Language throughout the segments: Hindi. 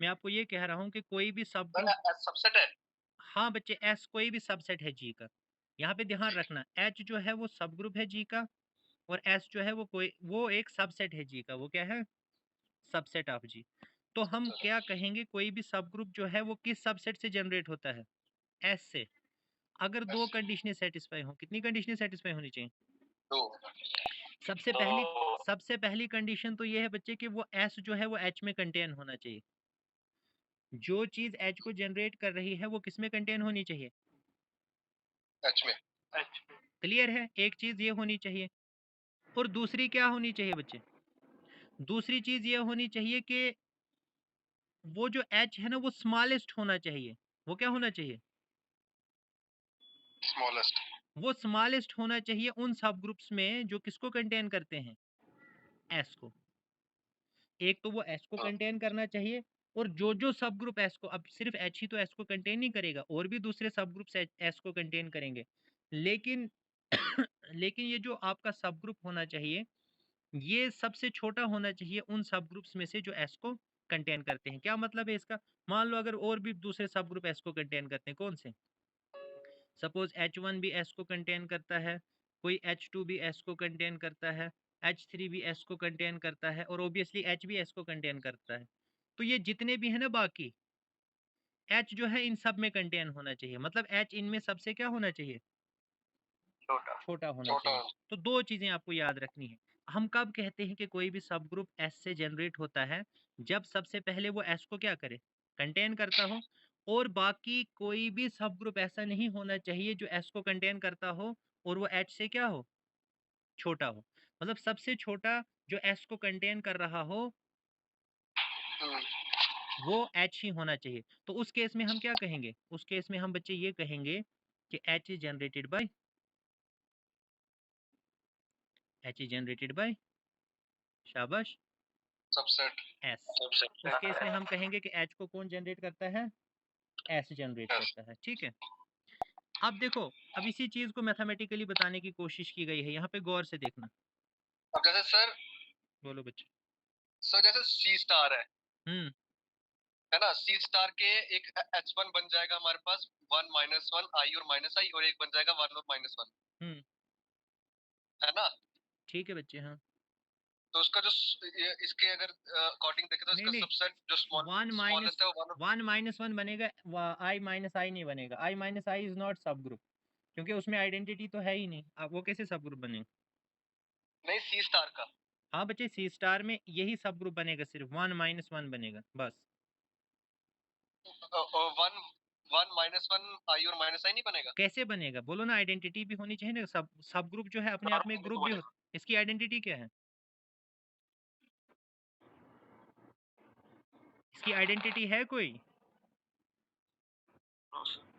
मैं आपको ये कह रहा हूँ कि कोई भी सब सर ग्रुप, सबसेट है। हाँ बच्चे, एस कोई भी सबसेट है जी का। यहाँ पे ध्यान रखना, एच जो है वो सब ग्रुप है जी का, और एस जो है वो एक सबसेट है जी का। वो क्या है? Subset of G. तो हम क्या कहेंगे, कोई भी सब ग्रुप जो है वो किस सबसेट से जनरेट होता है? एस से। अगर दो कंडीशनें सेटिस्फाई हो, कितनी कंडीशनें सेटिस्फाई होनी चाहिए? दो। सबसे पहली सबसे पहली कंडीशन तो ये है बच्चे कि वो एस जो है वो एच में कंटेन होना चाहिए। जो चीज एच को जनरेट कर रही है वो किस में कंटेन होनी चाहिए? एच में। क्लियर है? एक चीज ये होनी चाहिए, और दूसरी क्या होनी चाहिए बच्चे? दूसरी चीज ये होनी चाहिए कि वो जो एच है ना वो स्मॉलेस्ट होना चाहिए। वो क्या होना चाहिए? स्मॉलेस्ट। वो स्मॉलेस्ट होना चाहिए उन सब ग्रुप्स में जो किसको कंटेन करते हैं? एस को। एक तो वो एस को कंटेन करना चाहिए, और जो सब ग्रुप एस को, अब सिर्फ एच ही तो एस को कंटेन नहीं करेगा, और भी दूसरे सब ग्रुप्स एस को कंटेन करेंगे, लेकिन लेकिन ये जो आपका सब ग्रुप होना चाहिए ये सबसे छोटा होना चाहिए उन सब ग्रुप्स में से जो एस को कंटेन करते हैं। क्या मतलब है इसका? मान लो अगर और भी दूसरे सब ग्रुप एस को कंटेन करते हैं, कौन से? सपोज H1 भी S को कंटेन करता है, कोई H2 भी S को कंटेन करता है, H3 भी S को कंटेन करता है, और ऑब्वियसली H भी S को कंटेन करता है। तो ये जितने भी है ना बाकी, H जो है इन सब में कंटेन होना चाहिए। मतलब H इनमें सबसे क्या होना चाहिए? छोटा होना चाहिए। तो दो चीजें आपको याद रखनी है। हम कब कहते हैं कि कोई भी सब ग्रुप S से जनरेट होता है? जब सबसे पहले वो S को क्या करे? कंटेन करता हो। और बाकी कोई भी सब ग्रुप ऐसा नहीं होना चाहिए जो S को कंटेन करता हो और वो H से क्या हो? छोटा हो। मतलब सबसे छोटा जो S को कंटेन कर रहा हो वो H ही होना चाहिए। तो उस केस में हम क्या कहेंगे? उस केस में हम बच्चे ये कहेंगे कि H इज जनरेटेड बाय शाबाश सबसेट। S। उस केस में हम कहेंगे कि H को कौन जनरेट करता है? S जनरेट करता है। ठीक है। अब देखो, अब इसी चीज को मैथमेटिकली बताने की कोशिश की गई है, यहाँ पे गौर से देखना। अब जैसे सर, बोलो बच्चे। सर जैसे सी स्टार हम्म है ना, सी स्टार के एक H1 बन जाएगा हमारे पास 1 - 1 आई और माइनस आई, और एक बन जाएगा 1 और -1, हम्म है ना। ठीक है बच्चे। हाँ, तो उसका जो इसके अगर अकॉर्डिंग देखें तो नहीं इसका नहीं, सबसेट जो स्मॉलेस्ट है वो वन माइनस वन बनेगा, आई माइनस आई नहीं बनेगा। आई माइनस आई इज नॉट सब ग्रुप, क्योंकि उसमें आइडेंटिटी तो है ही नहीं। अब वो कैसे सब ग्रुप बनेगा? नहीं, सी स्टार का हाँ बच्चे, सी स्टार में यही सब ग्रुप बनेगा, सिर्फ 1 - 1 बनेगा बस। 1 - 1 आई और माइनस आई नहीं बनेगा। कैसे बनेगा बोलो ना? आइडेंटिटी भी होनी चाहिए ना। सब सब ग्रुप जो है अपने आप में एक ग्रुप भी होता है। इसकी आइडेंटिटी क्या है? इसकी आइडेंटिटी है कोई?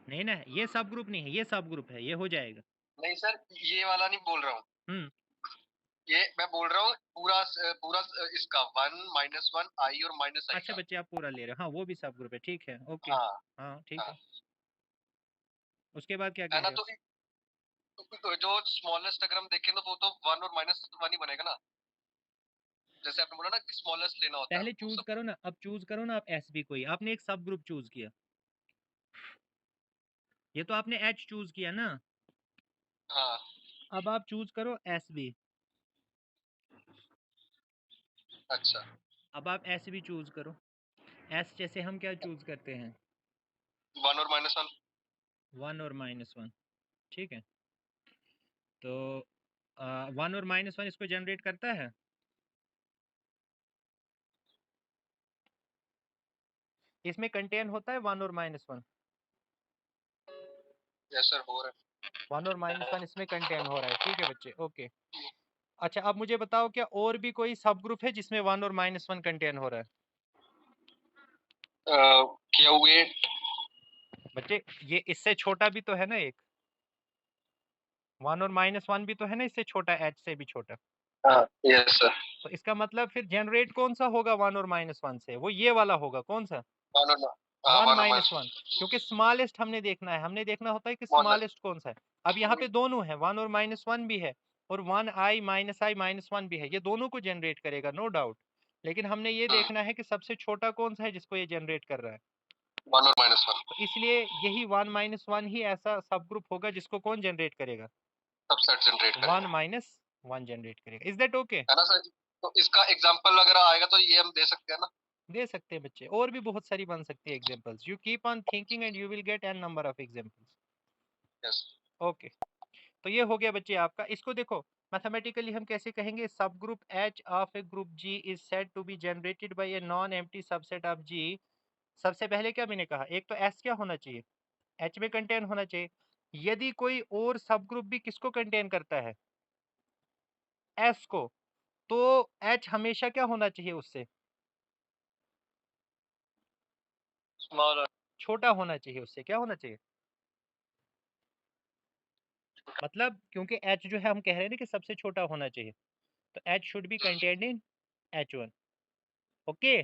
नहीं ना, ये सब ग्रुप नहीं है, ये सब ग्रुप है, ये हो जाएगा। नहीं सर, ये वाला नहीं बोल रहा हूँ, हम्म ये मैं बोल रहा हूँ पूरा पूरा इसका 1 - 1 आई और माइनस आई अच्छा का। बच्चे, आप पूरा ले रहे हो। हाँ, वो भी सब ग्रुप है, ठीक है, ओके। हाँ हाँ ठीक हाँ, है। उसके बाद क्या है कह ना। रहे हो? तो जो स्मॉलेस्ट अगर हम देखें तो वो तो 1 और -1 ही बनेगा ना, जैसे आपने बोला ना कि स्मॉलेस्ट लेना होता है पहले वो चूज सब। करो ना, अब चूज करो ना आप एस बी कोई। आपने एक सब ग्रुप चूज किया, ये तो आपने एच चूज किया ना। हाँ अब आप चूज करो एस बी। अच्छा। अब आप एस बी चूज करो। एस जैसे हम क्या चूज करते हैं? 1 और -1। 1 और -1, ठीक है। तो 1 और -1 इसको जनरेट करता है। इसमें कंटेन होता है 1 और -1। यस सर, हो रहा 1 और -1 इसमें कंटेन हो रहा है, ठीक है बच्चे, ओके। अच्छा, अब मुझे बताओ, क्या और भी कोई सब ग्रुप है जिसमें 1 और -1 कंटेन हो रहा है? है। क्या हुए। बच्चे, ये इससे छोटा भी तो है ना एक। 1 और -1 भी तो है ना इससे छोटा, एच से भी छोटा। हाँ यस सर। तो इसका मतलब फिर जनरेट कौन सा होगा 1 और -1 से? वो ये वाला होगा, कौन सा? वन और हाँ, 1 - 1, क्योंकि स्मॉलेस्ट हमने देखना है। हमने देखना होता है कि स्मॉलेस्ट कौन सा है। अब यहाँ पे दोनों है, 1 और -1 भी है, और 1 आई -1 भी है। ये दोनों को जनरेट करेगा, नो डाउट। लेकिन हमने ये देखना है कि सबसे छोटा कौन सा है जिसको ये जनरेट कर रहा है। 1 और -1 तो इसलिए यही 1 माइनस 1 ही ऐसा सब ग्रुप होगा जिसको कौन जनरेट करेगा, सबसेट जनरेट 1 करेगा, माइनस 1 जनरेट करेगा। Is that okay? है ना सर? तो इसका एग्जांपल अगर आएगा तो ये हम दे सकते हैं ना? दे सकते हैं बच्चे, और भी बहुत सारी बन सकती है examples. You keep on thinking and you will get an number of examples. Yes. Okay, तो ये हो गया बच्चे आपका। इसको देखो मैथमेटिकली हम कैसे कहेंगे, subgroup H of a group G is said to be generated by a non empty subset of G। सबसे पहले क्या मैंने कहा, एक तो S क्या होना चाहिए, H में कंटेन होना चाहिए। यदि कोई और सब ग्रुप भी किसको कंटेन करता है, S को, तो H हमेशा क्या होना चाहिए उससे, स्मॉल। छोटा होना चाहिए उससे। क्या होना चाहिए, मतलब क्योंकि H जो है हम कह रहे हैं ना कि सबसे छोटा होना चाहिए, तो H should be contained in H1। Okay.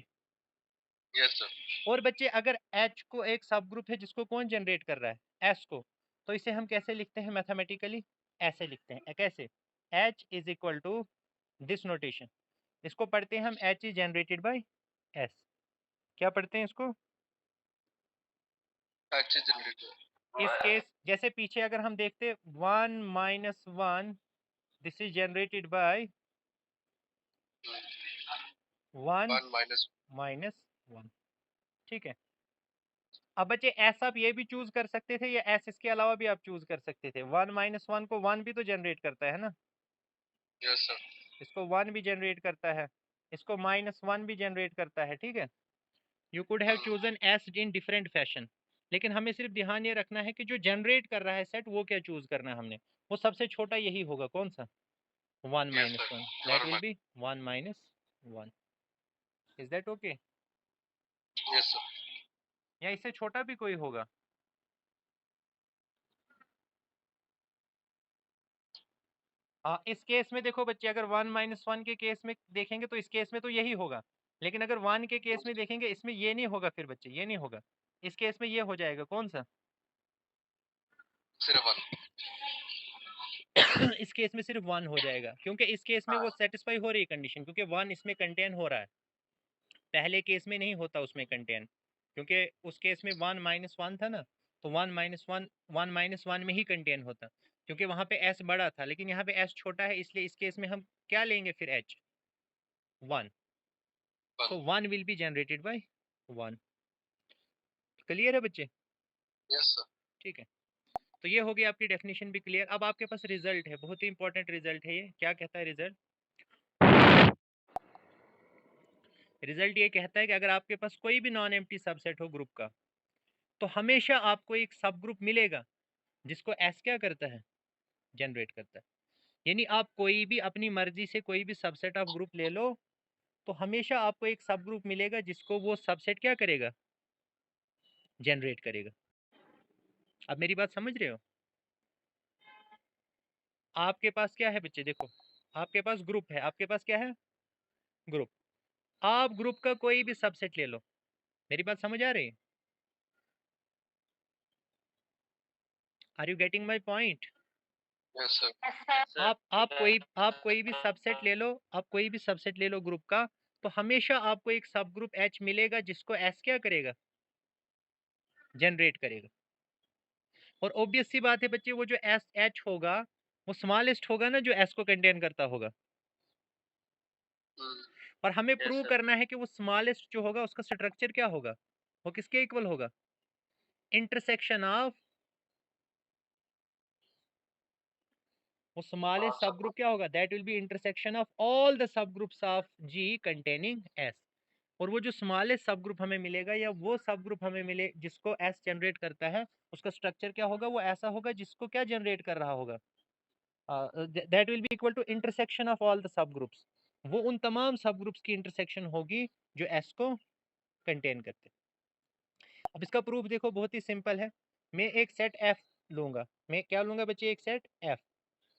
Yes sir. और बच्चे अगर H को एक सब ग्रुप है जिसको कौन जनरेट कर रहा है, S को, तो इसे हम कैसे लिखते हैं मैथमेटिकली, ऐसे लिखते हैं। कैसे, H is equal to this notation. इसको पढ़ते हैं हम H is generated by S। क्या पढ़ते हैं इसको, अच्छे जनरेटर। इस केस जैसे पीछे अगर हम देखते 1 minus 1, this is generated bye 1 1 minus. Minus 1। ठीक है। अब बच्चे एस आप ये भी चूज कर सकते थे, या एस इसके अलावा भी आप चूज कर सकते थे। 1 माइनस 1 को 1 भी तो जनरेट करता है ना, यस सर। इसको 1 भी जनरेट करता है, इसको -1 भी जनरेट करता है। ठीक है, you could have chosen S in different fashion, लेकिन हमें सिर्फ ध्यान ये रखना है कि जो जनरेट कर रहा है सेट, वो क्या चूज करना है हमने, वो सबसे छोटा यही होगा। कौन सा, 1 yes minus sir. 1, that will B 1 minus 1। Is that okay? Yes sir. या इससे छोटा भी कोई होगा, इस केस में देखो बच्चे, अगर 1 माइनस 1 के केस में देखेंगे तो इस केस में तो यही होगा, लेकिन अगर 1 के केस में देखेंगे इसमें ये नहीं होगा। फिर बच्चे ये नहीं होगा, इस केस में ये हो जाएगा। कौन सा, सिर्फ 1। इस केस में सिर्फ 1 हो जाएगा, क्योंकि इस केस में वो सेटिस्फाई हो रही है कंडीशन, क्योंकि 1 इसमें कंटेन हो रहा है। पहले केस में नहीं होता उसमें कंटेन, क्योंकि उस केस में 1 माइनस 1 था ना, तो 1 माइनस 1 1 माइनस 1 में ही कंटेन होता, क्योंकि वहां पे s बड़ा था, लेकिन यहाँ पे s छोटा है, इसलिए इस केस में हम क्या लेंगे फिर, h 1। So 1 will be generated bye 1। Clear है बच्चे? Yes sir. ठीक है, तो ये हो गई आपकी डेफिनेशन भी क्लियर। अब आपके पास रिजल्ट है, बहुत ही इंपॉर्टेंट रिजल्ट है ये। क्या कहता है रिजल्ट, रिजल्ट ये कहता है कि अगर आपके पास कोई भी नॉन एम्प्टी सबसेट हो ग्रुप का, तो हमेशा आपको एक सब ग्रुप मिलेगा जिसको एस क्या करता है, जनरेट करता है। यानी आप कोई भी अपनी मर्जी से कोई भी सबसेट ऑफ ग्रुप ले लो, तो हमेशा आपको एक सब ग्रुप मिलेगा जिसको वो सबसेट क्या करेगा, जनरेट करेगा। अब मेरी बात समझ रहे हो? आपके पास क्या है बच्चे, देखो आपके पास ग्रुप है, आपके पास क्या है, ग्रुप। आप ग्रुप का कोई भी सबसेट ले लो। मेरी बात समझ आ रही है? Are you getting my point? Yes sir. आप कोई भी सबसेट ले लो, आप कोई भी सबसेट ले लो ग्रुप का, तो हमेशा आपको एक सब ग्रुप एच मिलेगा जिसको एस क्या करेगा, जनरेट करेगा। और ऑब्वियस सी बात है बच्चे, वो जो एस एच होगा वो स्मॉलेस्ट होगा ना, जो एस को कंटेन करता होगा। और हमें प्रूव करना है कि वो स्मॉलेस्ट जो होगा उसका स्ट्रक्चर क्या होगा, वो किसके इक्वल होगा, इंटरसेक्शन ऑफ, वो स्मॉलेस्ट सब ग्रुप क्या होगा, that will be intersection of all the subgroups of G containing S. और वो जो स्मॉलेस्ट सब ग्रुप हमें मिलेगा, या वो सब ग्रुप हमें मिले जिसको एस जनरेट करता है, उसका स्ट्रक्चर क्या होगा, वो ऐसा होगा जिसको क्या जनरेट कर रहा होगा, that will be equal to intersection of all the subgroups. वो उन तमाम सब ग्रुप्स की इंटरसेक्शन होगी जो एस को कंटेन करते हैं। अब इसका प्रूफ देखो, बहुत ही सिंपल है। मैं एक सेट एफ लूंगा, मैं क्या लूंगा बच्चे, एक सेट एफ,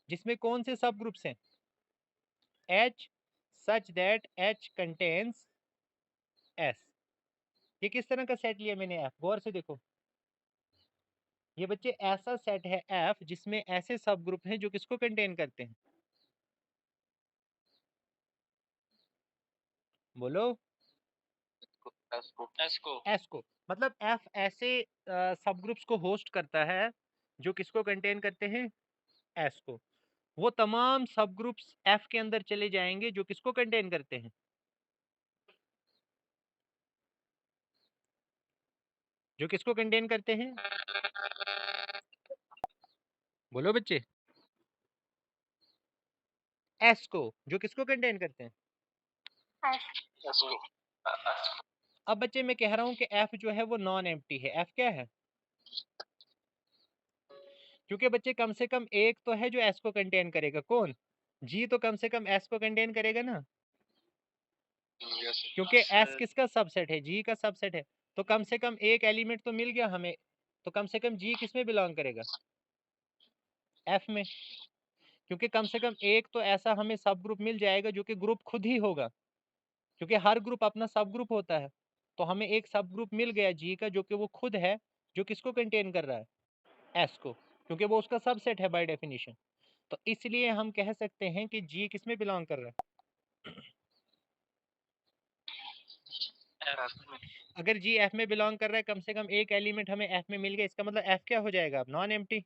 जिसमें कौन से सब ग्रुप्स हैं, H, such that H contains S. ये किस तरह का सेट लिया मैंने एफ, गौर से देखो। ये बच्चे ऐसा सेट है एफ जिसमें ऐसे सब ग्रुप हैं जो किसको कंटेन करते हैं, बोलो। एस को मतलब एफ ऐसे सब ग्रुप्स को होस्ट करता है जो किसको कंटेन करते हैं, एस को। वो तमाम सब ग्रुप्स एफ के अंदर चले जाएंगे जो किसको कंटेन करते हैं, जो किसको कंटेन करते हैं, बोलो बच्चे। एस को, जो किसको कंटेन करते हैं, अब बच्चे मैं कह रहा हूं कि एफ जो है वो नॉन एम्प्टी है। एफ क्या है, क्योंकि बच्चे कम से कम एक तो है जो एस को कंटेन करेगा, कौन, जी तो कम से कम एस को कंटेन करेगा ना, क्योंकि एस किसका सबसेट है, जी का सबसेट है। तो कम से कम एक एलिमेंट तो मिल गया हमें, तो कम से कम जी किस में बिलोंग करेगा, एफ में। क्योंकि कम से कम एक तो ऐसा हमें सब ग्रुप मिल जाएगा जो कि ग्रुप खुद ही होगा, क्योंकि हर ग्रुप अपना सब ग्रुप होता है। तो हमें एक सब ग्रुप मिल गया जी का जो कि वो खुद है, जो किसको कंटेन कर रहा है, एस को, क्योंकि वो उसका सबसेट है बाय डेफिनेशन। तो इसलिए हम कह सकते हैं कि जी किस में बिलोंग कर रहा है, अगर जी एफ में बिलोंग कर रहा है, कम से कम एक एलिमेंट हमें एफ में मिल गया, इसका मतलब एफ क्या हो जाएगा अब, नॉन एम्प्टी।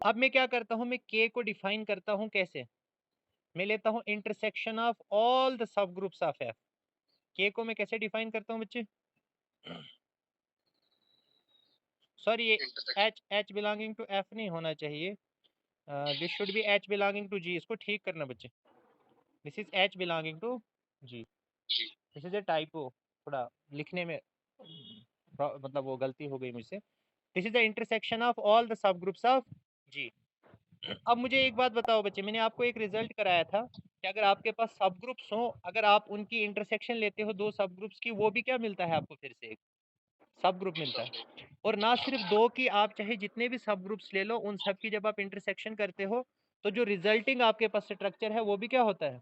अब मैं क्या करता हूँ, मैं के को डिफाइन करता हूँ कैसे, मैं लेता हूँ intersection of all the subgroups of F. के को मैं कैसे डिफाइन करता हूँ बच्चे, सॉरी ये एच बिलोंगिंग टू एफ नहीं होना चाहिए, this should be H belonging to G, इसको ठीक करना बच्चे, this is H belonging to G, this is a typo, थोड़ा लिखने में मतलब वो गलती हो गई मुझसे। This is the intersection of all the subgroups of G. अब मुझे एक बात बताओ बच्चे, मैंने आपको एक रिजल्ट कराया था कि अगर आपके पास सब ग्रुप्स हो, अगर आप उनकी इंटरसेक्शन लेते हो दो सब ग्रुप्स की, वो भी क्या मिलता है आपको, फिर से एक सब ग्रुप मिलता है। और ना सिर्फ दो की, आप चाहे जितने भी सब ग्रुप्स ले लो, उन सब की जब आप इंटरसेक्शन करते हो तो जो रिजल्टिंग आपके पास स्ट्रक्चर है वो भी क्या होता है,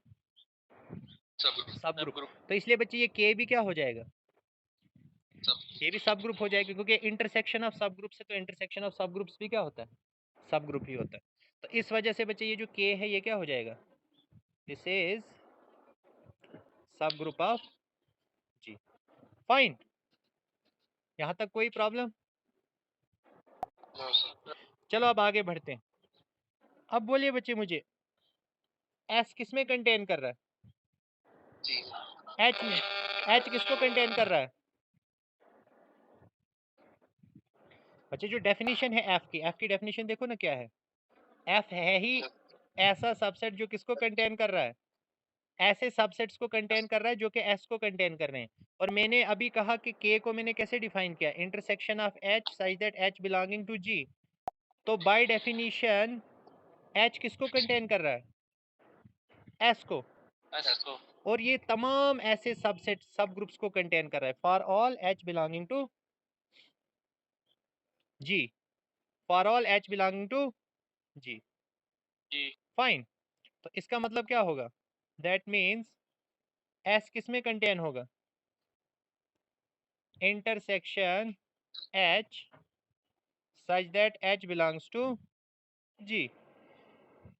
सब ग्रुप। तो इसलिए बच्चे ये के भी क्या हो जाएगा, ये भी सब ग्रुप हो जाएगा, क्योंकि इंटरसेक्शन ऑफ सब ग्रुप से, तो इंटरसेक्शन ऑफ सब ग्रुप्स भी क्या होता है, सब ग्रुप ही होता है। तो इस वजह से बच्चे ये जो के है ये क्या हो जाएगा, दिस इज सब ग्रुप ऑफ जी। फाइन, यहाँ तक कोई प्रॉब्लम, चलो अब आगे बढ़ते हैं। अब बोलिए बच्चे मुझे, एस किस में कंटेन कर रहा है, एच में। एच किसको कंटेन कर रहा है बच्चे, जो डेफिनेशन है एफ की डेफिनेशन देखो ना क्या है, एफ है ही ऐसा सबसेट जो किसको कंटेन कर रहा है, ऐसे सबसेट्स को कंटेन कर रहा है जो कि एस को कंटेन कर रहे हैं। और मैंने अभी कहा कि के को मैंने कैसे डिफाइन किया, intersection of H such that H belonging to G. तो बाय डेफिनेशन एच किसको कंटेन कर रहा है, एस को। और ये तमाम ऐसे सबसेट सब ग्रुप्स को कंटेन कर रहा है, for all H belonging to G, for all H belonging to G. Fine, तो इसका मतलब क्या होगा, दैट मीन्स एस किस में कंटेन होगा, intersection H such that h belongs to g,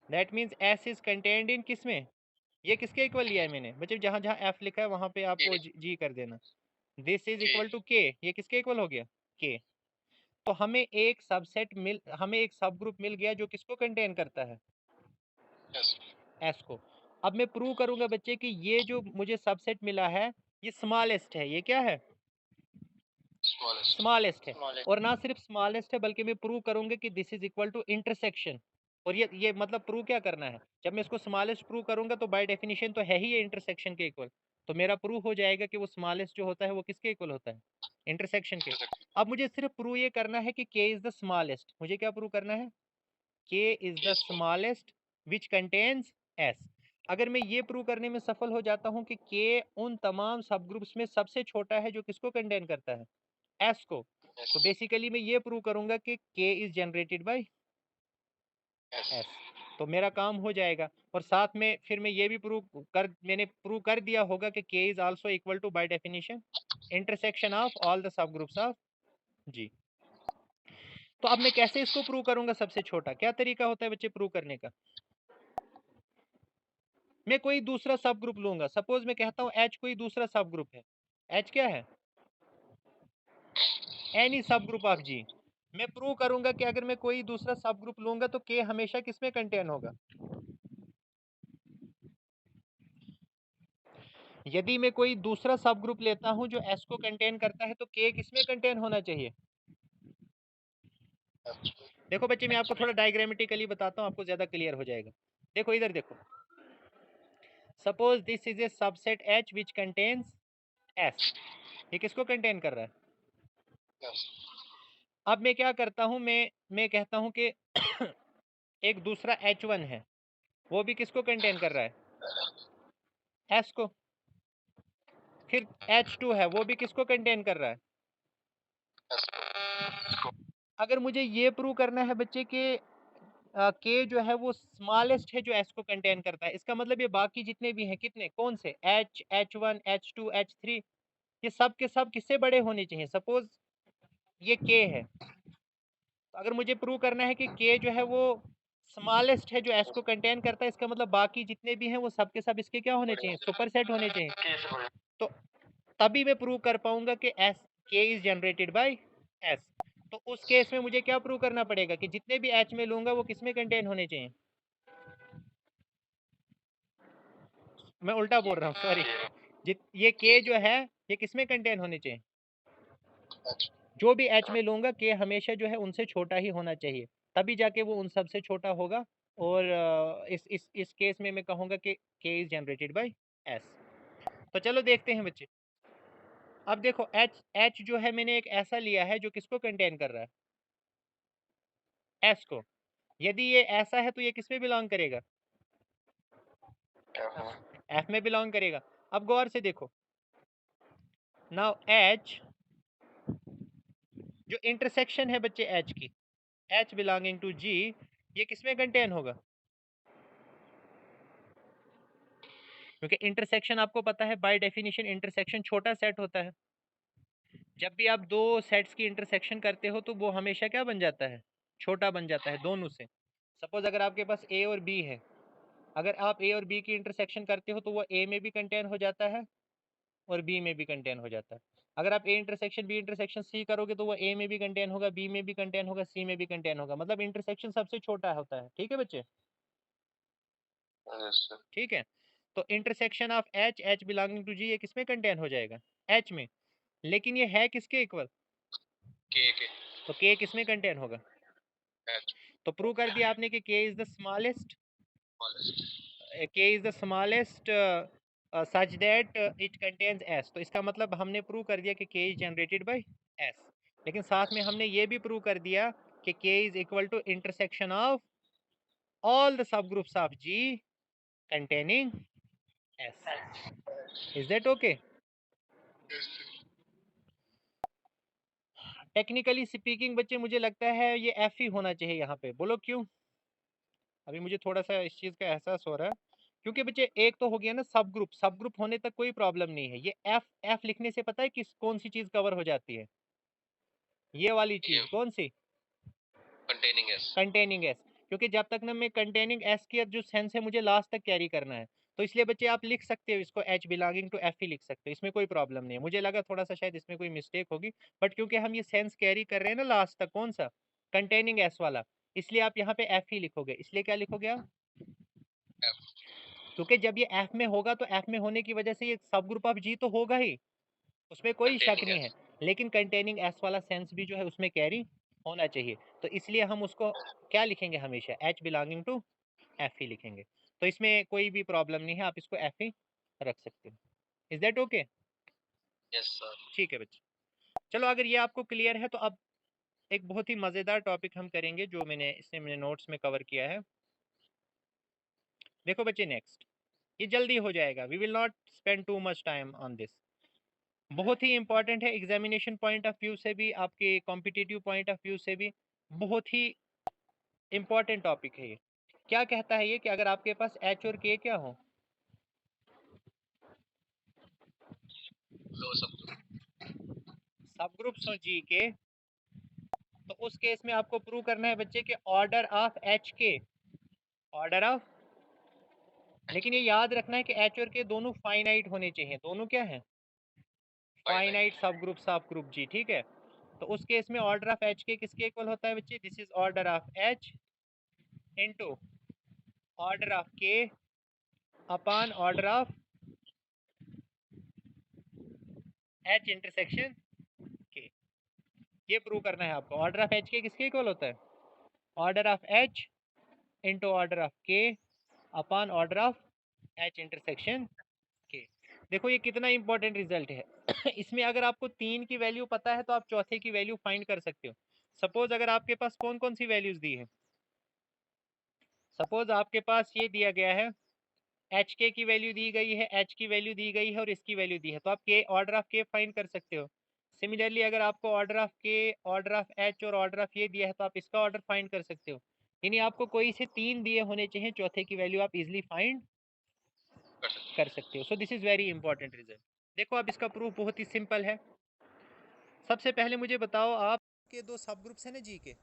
that means s is contained in किस में, ये किसके इक्वल लिया है मैंने बच्चे, जहां जहां f लिखा है वहां पे आपको g कर देना, this is equal to k, ये किसके इक्वल हो गया, k। तो हमें एक सब ग्रुप मिल गया जो किसको कंटेन करता है, s को। अब मैं प्रूव करूंगा बच्चे कि ये जो मुझे सबसेट मिला है ये स्मॉलेस्ट है, ये क्या है, स्मॉलेस्ट है। और ना सिर्फ स्मॉलेस्ट है बल्कि मैं प्रूव करूंगा कि this is equal to intersection. और ये मतलब प्रूव क्या करना है, जब मैं इसको स्मॉलेस्ट प्रूव करूंगा तो बाय डेफिनेशन तो है ही ये इंटरसेक्शन के इक्वल। तो मेरा प्रूव हो जाएगा कि वो स्मॉलेस्ट जो होता है वो किसके इक्वल होता है, इंटरसेक्शन के। अब मुझे सिर्फ प्रूव ये करना है कि के इज द स्मॉलेस्ट, मुझे क्या प्रूव करना है, के is the smallest which contains S. अगर मैं ये प्रूव करने में सफल हो जाता हूँ कि के उन तमाम सब ग्रुप्स में सबसे छोटा है जो किसको कंटेन करता है, एस को, तो बेसिकली मैं ये प्रूव करूंगा कि K is generated by S. तो मेरा काम हो जाएगा। और साथ में फिर मैं ये भी मैंने प्रूव कर दिया होगा कि K is also equal to by definition intersection of all the subgroups of G. तो अब मैं कैसे इसको प्रूव करूंगा सबसे छोटा, क्या तरीका होता है बच्चे प्रूव करने का, मैं कोई दूसरा सब ग्रुप लूंगा, सपोज मैं कहता हूँ H कोई दूसरा सब ग्रुप है, H क्या है, एनी सब ग्रुप ऑफ G। मैं प्रूव करूंगा कि अगर मैं कोई दूसरा सब ग्रुप लूंगा तो K हमेशा किसमें कंटेन होगा। यदि मैं कोई दूसरा सब ग्रुप लेता हूं जो S को कंटेन करता है तो K किसमें कंटेन होना चाहिए। देखो बच्चे मैं आपको थोड़ा डायग्रामेटिकली बताता हूं, आपको ज्यादा क्लियर हो जाएगा। देखो इधर देखो, suppose this is A subset H which contains S। ये किसको कंटेन कर रहा है। अब मैं क्या करता हूं, मैं कहता हूं कि एक दूसरा H1 है, वो भी किसको कंटेन कर रहा है, S को। फिर H2 है, वो भी किसको कंटेन कर रहा है। अगर मुझे ये प्रूव करना है बच्चे कि K जो है वो स्मॉलेस्ट है जो S को कंटेन करता है, इसका मतलब ये बाकी जितने भी हैं, कितने कौन से, H, H1, H2, H3, ये सब के सब किससे बड़े होने चाहिए। सपोज ये K है, तो अगर मुझे प्रूव करना है कि K जो है वो स्मॉलेस्ट है जो S को कंटेन करता है, इसका मतलब बाकी जितने भी हैं वो सब के सब इसके क्या होने चाहिए, सुपरसेट होने चाहिए। तो तभी मैं प्रूव कर पाऊंगा कि K is generated by S। तो उस केस में मुझे क्या प्रूव करना पड़ेगा कि जितने भी H में लूंगा वो किसमें कंटेन होने चाहिए। मैं उल्टा बोल रहा हूँ, सॉरी। ये K जो है ये किसमें कंटेन होने चाहिए, जो भी H में लूंगा K हमेशा जो है उनसे छोटा ही होना चाहिए, तभी जाके वो उन सब से छोटा होगा। और इस केस में मैं कहूँगा कि K is generated by S। तो चलो देखते हैं बच्चे। अब देखो H जो है मैंने एक ऐसा लिया है जो किसको कंटेन कर रहा है, S को। यदि ये ऐसा है तो ये किस में बिलोंग करेगा, F में बिलोंग करेगा। अब गौर से देखो, नाउ H जो इंटरसेक्शन है बच्चे H की, H बिलोंगिंग टू G, ये किसमें कंटेन होगा, क्योंकि इंटरसेक्शन आपको पता है बाय डेफिनेशन इंटरसेक्शन छोटा सेट होता है। जब भी आप दो सेट्स की इंटरसेक्शन करते हो तो वो हमेशा क्या बन जाता है, छोटा बन जाता है दोनों से। सपोज अगर आपके पास A और B है, अगर आप A और B की इंटरसेक्शन करते हो तो वो A में भी कंटेन हो जाता है और B में भी कंटेन हो जाता है। अगर आप A intersection B intersection C करोगे तो वो A में भी कंटेन होगा, B में भी कंटेन होगा, C में भी कंटेन होगा, मतलब इंटरसेक्शन सबसे छोटा होता है। ठीक है बच्चे, ठीक है। तो intersection of H belonging to G ये किसमें कंटेन हो जाएगा, H में। लेकिन ये है किसके इक्वल, K के। तो K किसमें कंटेन होगा, H। तो प्रूव कर दिया आपने कि K is the smallest, K is the smallest such that it contains S। तो इसका मतलब हमने प्रूव कर दिया कि K is generated by S। लेकिन साथ में हमने ये भी प्रूव कर दिया कि K is equal to intersection of all the subgroups of G containing S। Is that okay? Technically speaking बच्चे मुझे लगता है ये F ही होना चाहिए यहाँ पे, बोलो क्यों। अभी मुझे थोड़ा सा इस चीज़ का एहसास हो रहा है, क्योंकि बच्चे एक तो हो गया ना सब ग्रुप, सब ग्रुप होने तक कोई प्रॉब्लम नहीं है। ये F लिखने से पता है किस कौन सी चीज़ कवर हो जाती है, ये वाली चीज़ कौन सी, कंटेनिंग S। कंटेनिंग S, क्योंकि जब तक ना मैं कंटेनिंग S की जो सेंस है मुझे लास्ट तक कैरी करना है। तो इसलिए बच्चे आप लिख सकते हो इसको H बिलोंगिंग टू F ही लिख सकते हो, इसमें कोई प्रॉब्लम नहीं है। मुझे लगा थोड़ा सा शायद इसमें कोई मिस्टेक होगी, बट क्योंकि हम ये सेंस कैरी कर रहे हैं ना लास्ट तक, कौन सा, कंटेनिंग S वाला, इसलिए आप यहाँ पे F ही लिखोगे। इसलिए क्या लिखोगे आप, क्योंकि जब ये F में होगा तो F में होने की वजह से ये सब ग्रुप ऑफ G तो होगा ही, उसमें कोई शक नहीं है। लेकिन कंटेनिंग S वाला सेंस भी जो है उसमें कैरी होना चाहिए, तो इसलिए हम उसको क्या लिखेंगे, हमेशा H बिलोंगिंग टू F ही लिखेंगे। तो इसमें कोई भी प्रॉब्लम नहीं है, आप इसको F ही रख सकते हो। Is that okay, yes sir. ठीक है बच्चे, चलो अगर ये आपको क्लियर है तो अब एक बहुत ही मज़ेदार टॉपिक हम करेंगे जो मैंने नोट्स में कवर किया है। देखो बच्चे नेक्स्ट, ये जल्दी हो जाएगा, we will not spend too much time on this. बहुत ही इंपॉर्टेंट है एग्जामिनेशन पॉइंट ऑफ व्यू से भी, आपके कॉम्पिटिटिव पॉइंट ऑफ व्यू से भी बहुत ही इंपॉर्टेंट टॉपिक है ये। क्या कहता है ये कि अगर आपके पास H और K क्या हो, सब ग्रुप्स हो G के, तो उस केस में आपको प्रूव करना है बच्चे के ऑर्डर ऑफ H के, ऑर्डर ऑफ लेकिन ये याद रखना है कि एच और के दोनों फाइनाइट होने चाहिए। दोनों क्या है? फाइनाइट सब ग्रुप जी, ठीक है। तो उस केस में ऑर्डर ऑफ एच के किसके इक्वल होता है बच्चे? This is order of H into order of K upon order of H intersection K. ये प्रूव करना है आपको। ऑर्डर ऑफ एच के किसके इक्वल होता है? Order of H into order of K upon order of H intersection K. देखो ये कितना इंपॉर्टेंट रिजल्ट है। इसमें अगर आपको 3 की वैल्यू पता है तो आप चौथे की वैल्यू फाइंड कर सकते हो। सपोज अगर आपके पास कौन कौन सी वैल्यूज दी है, सपोज आपके पास ये दिया गया है, एच के की वैल्यू दी गई है, एच की वैल्यू दी गई है और इसकी वैल्यू दी है, तो आप के ऑर्डर ऑफ के फाइंड कर सकते हो। सिमिलरली अगर आपको ऑर्डर ऑफ के, ऑर्डर ऑफ एच और ऑर्डर ऑफ ये दिया है तो आप इसका ऑर्डर फाइंड कर सकते हो। यानी आपको कोई से 3 दिए होने चाहिए, चौथे की वैल्यू आप इजिली फाइंड कर सकते हो। So this is very important result. देखो अब इसका प्रूफ बहुत ही सिंपल है। सबसे पहले मुझे बताओ, आपके 2 सब ग्रुप्स हैं ना जी के,